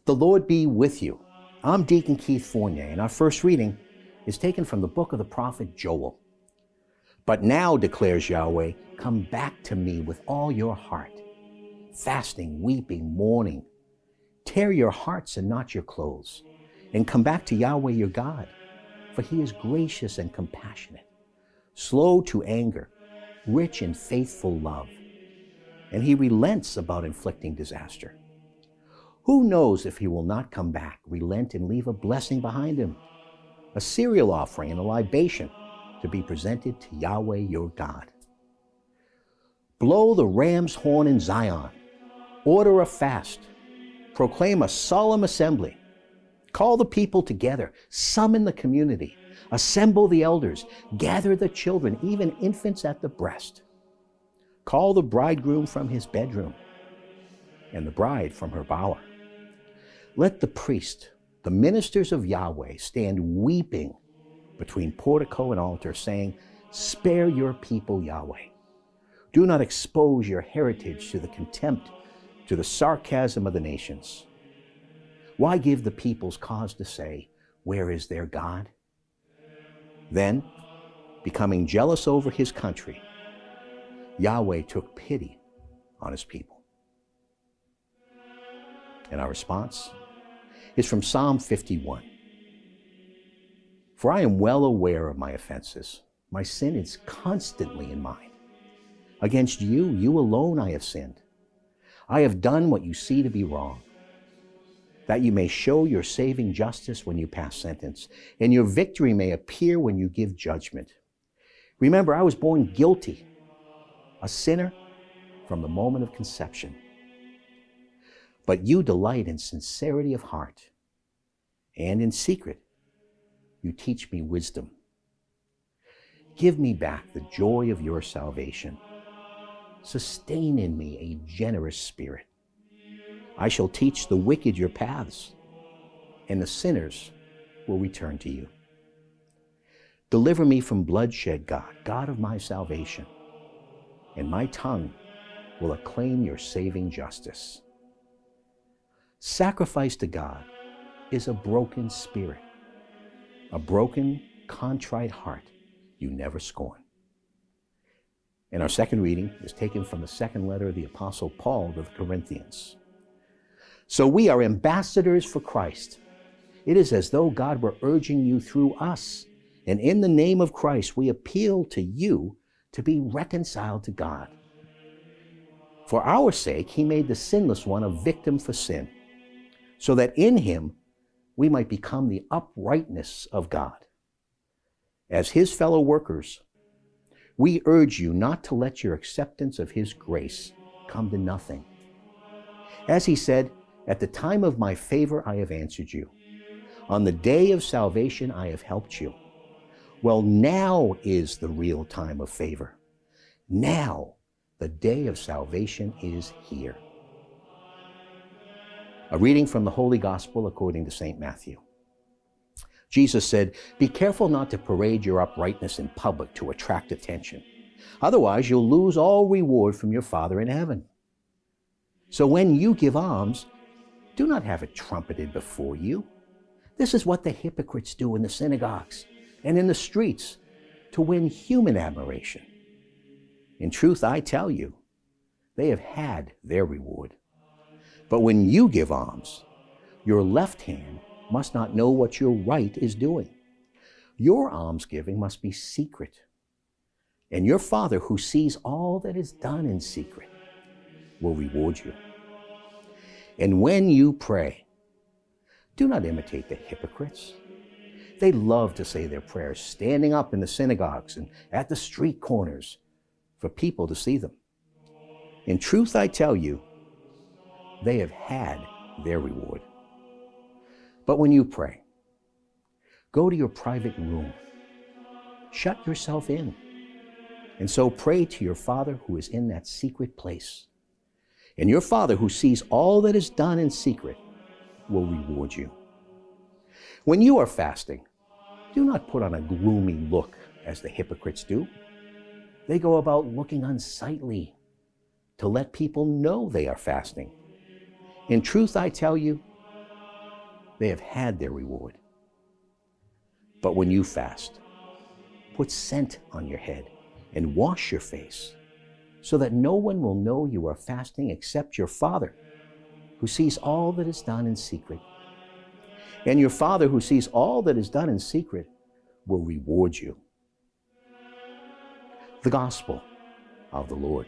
The Lord be with you. I'm Deacon Keith Fournier, and our first reading is taken from the book of the prophet Joel. But now, declares Yahweh, come back to me with all your heart, fasting, weeping, mourning. Tear your hearts and not your clothes, and come back to Yahweh your God, for he is gracious and compassionate, slow to anger, rich in faithful love, and he relents about inflicting disaster. Who knows if he will not come back, relent, and leave a blessing behind him, a cereal offering and a libation to be presented to Yahweh your God. Blow the ram's horn in Zion, order a fast, proclaim a solemn assembly, call the people together, summon the community, assemble the elders, gather the children, even infants at the breast. Call the bridegroom from his bedroom and the bride from her bower. Let the priest, the ministers of Yahweh, stand weeping between portico and altar, saying, spare your people, Yahweh. Do not expose your heritage to the contempt, to the sarcasm of the nations. Why give the peoples cause to say, where is their God? Then, becoming jealous over his country, Yahweh took pity on his people. And our response is from Psalm 51. For I am well aware of my offenses. My sin is constantly in mind. Against you, you alone I have sinned. I have done what you see to be wrong, that you may show your saving justice when you pass sentence, and your victory may appear when you give judgment. Remember, I was born guilty, a sinner from the moment of conception. But you delight in sincerity of heart, and in secret you teach me wisdom. Give me back the joy of your salvation. Sustain in me a generous spirit. I shall teach the wicked your paths, and the sinners will return to you. Deliver me from bloodshed, God, God of my salvation, and my tongue will acclaim your saving justice. Sacrifice to God is a broken spirit, a broken, contrite heart you never scorn. And our second reading is taken from the second letter of the Apostle Paul to the Corinthians. So we are ambassadors for Christ. It is as though God were urging you through us, and in the name of Christ we appeal to you to be reconciled to God. For our sake he made the sinless one a victim for sin, so that in him we might become the uprightness of God. As his fellow workers, we urge you not to let your acceptance of his grace come to nothing. As he said, at the time of my favor I have answered you. On the day of salvation I have helped you. Well, now is the real time of favor. Now the day of salvation is here. A reading from the Holy Gospel according to St. Matthew. Jesus said, be careful not to parade your uprightness in public to attract attention. Otherwise, you'll lose all reward from your Father in heaven. So when you give alms, do not have it trumpeted before you. This is what the hypocrites do in the synagogues and in the streets to win human admiration. In truth, I tell you, they have had their reward. But when you give alms, your left hand must not know what your right is doing. Your almsgiving must be secret. And your Father, who sees all that is done in secret, will reward you. And when you pray, do not imitate the hypocrites. They love to say their prayers standing up in the synagogues and at the street corners for people to see them. In truth, I tell you, they have had their reward. But when you pray, go to your private room, shut yourself in, and so pray to your Father who is in that secret place. And your Father who sees all that is done in secret will reward you. When you are fasting, do not put on a gloomy look as the hypocrites do. They go about looking unsightly to let people know they are fasting. In truth, I tell you, they have had their reward. But when you fast, put scent on your head and wash your face, so that no one will know you are fasting except your Father, who sees all that is done in secret. And your Father, who sees all that is done in secret, will reward you. The Gospel of the Lord.